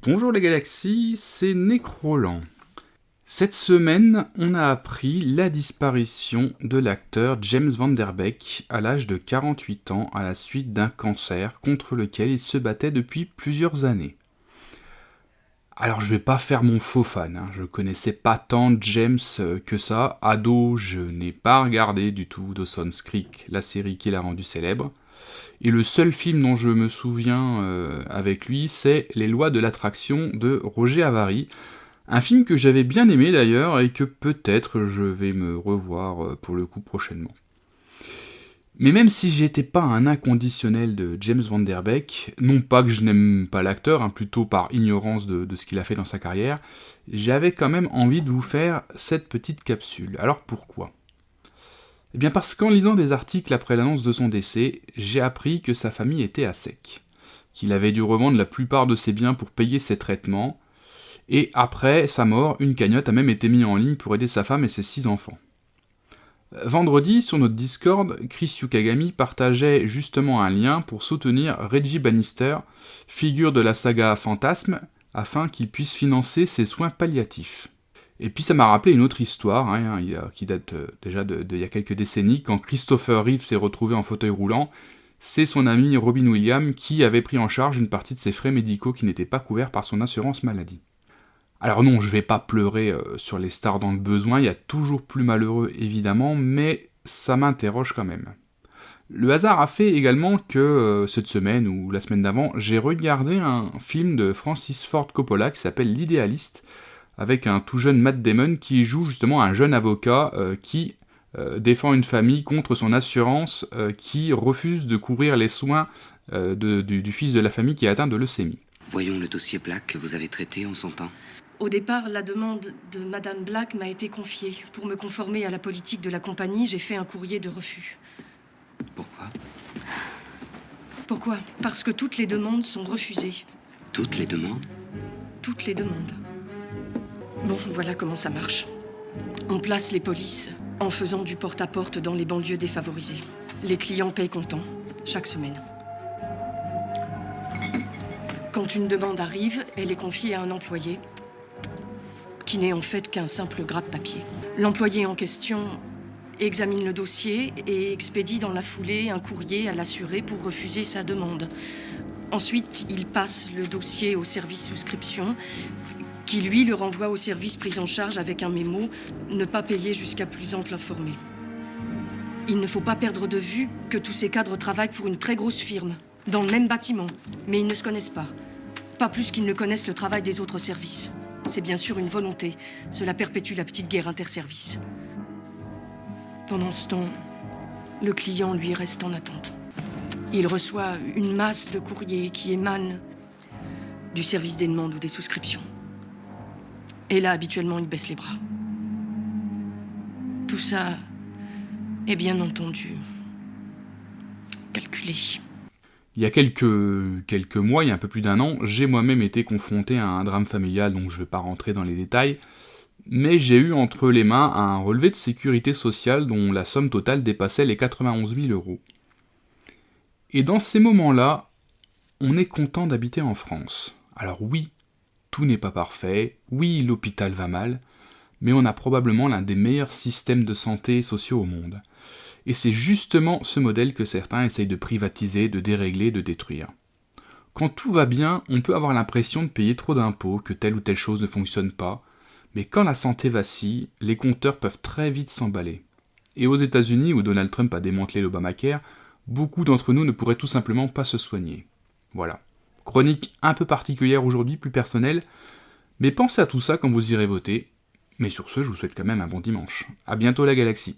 Bonjour les galaxies, c'est Necroland. Cette semaine, on a appris la disparition de l'acteur James Van Der Beek à l'âge de 48 ans à la suite d'un cancer contre lequel il se battait depuis plusieurs années. Alors je vais pas faire mon faux fan, je connaissais pas tant James que ça. Ado, je n'ai pas regardé du tout Dawson's Creek, la série qui l'a rendu célèbre. Et le seul film dont je me souviens avec lui, c'est Les Lois de l'attraction de Roger Avary. Un film que j'avais bien aimé d'ailleurs et que peut-être je vais me revoir pour le coup prochainement. Mais même si j'étais pas un inconditionnel de James Van Der Beek, non pas que je n'aime pas l'acteur, plutôt par ignorance de ce qu'il a fait dans sa carrière, j'avais quand même envie de vous faire cette petite capsule. Alors pourquoi ? Eh bien parce qu'en lisant des articles après l'annonce de son décès, j'ai appris que sa famille était à sec, qu'il avait dû revendre la plupart de ses biens pour payer ses traitements, et après sa mort, une cagnotte a même été mise en ligne pour aider sa femme et ses 6 enfants. Vendredi, sur notre Discord, Chris Yukagami partageait justement un lien pour soutenir Reggie Bannister, figure de la saga Fantasme, afin qu'il puisse financer ses soins palliatifs. Et puis ça m'a rappelé une autre histoire, qui date déjà d'il y a quelques décennies, quand Christopher Reeve s'est retrouvé en fauteuil roulant. C'est son ami Robin Williams qui avait pris en charge une partie de ses frais médicaux qui n'étaient pas couverts par son assurance maladie. Alors non, je vais pas pleurer sur les stars dans le besoin, il y a toujours plus malheureux évidemment, mais ça m'interroge quand même. Le hasard a fait également que cette semaine ou la semaine d'avant, j'ai regardé un film de Francis Ford Coppola qui s'appelle L'Idéaliste, avec un tout jeune Matt Damon qui joue justement un jeune avocat qui défend une famille contre son assurance qui refuse de couvrir les soins du fils de la famille qui est atteint de leucémie. Voyons le dossier Black que vous avez traité en son temps. Au départ, la demande de Madame Black m'a été confiée. Pour me conformer à la politique de la compagnie, j'ai fait un courrier de refus. Pourquoi ? Pourquoi ? Parce que toutes les demandes sont refusées. Toutes les demandes ? Toutes les demandes. Bon, voilà comment ça marche. On place les polices en faisant du porte-à-porte dans les banlieues défavorisées. Les clients payent comptant, chaque semaine. Quand une demande arrive, elle est confiée à un employé, qui n'est en fait qu'un simple gratte-papier. L'employé en question examine le dossier et expédie dans la foulée un courrier à l'assuré pour refuser sa demande. Ensuite, il passe le dossier au service souscription, qui lui le renvoie au service prise en charge avec un mémo « Ne pas payer jusqu'à plus ample informé ». Il ne faut pas perdre de vue que tous ces cadres travaillent pour une très grosse firme, dans le même bâtiment, mais ils ne se connaissent pas. Pas plus qu'ils ne connaissent le travail des autres services. C'est bien sûr une volonté. Cela perpétue la petite guerre interservices. Pendant ce temps, le client, lui, reste en attente. Il reçoit une masse de courriers qui émanent du service des demandes ou des souscriptions. Et là, habituellement, il baisse les bras. Tout ça est bien entendu calculé. Il y a quelques mois, il y a un peu plus d'un an, j'ai moi-même été confronté à un drame familial, donc je ne vais pas rentrer dans les détails, mais j'ai eu entre les mains un relevé de sécurité sociale dont la somme totale dépassait les 91 000 euros. Et dans ces moments-là, on est content d'habiter en France. Alors oui, tout n'est pas parfait, oui, l'hôpital va mal, mais on a probablement l'un des meilleurs systèmes de santé sociaux au monde. Et c'est justement ce modèle que certains essayent de privatiser, de dérégler, de détruire. Quand tout va bien, on peut avoir l'impression de payer trop d'impôts, que telle ou telle chose ne fonctionne pas, mais quand la santé vacille, les compteurs peuvent très vite s'emballer. Et aux États-Unis, où Donald Trump a démantelé l'Obamacare, beaucoup d'entre nous ne pourraient tout simplement pas se soigner. Voilà. Chronique un peu particulière aujourd'hui, plus personnelle, mais pensez à tout ça quand vous irez voter. Mais sur ce, je vous souhaite quand même un bon dimanche. À bientôt la galaxie.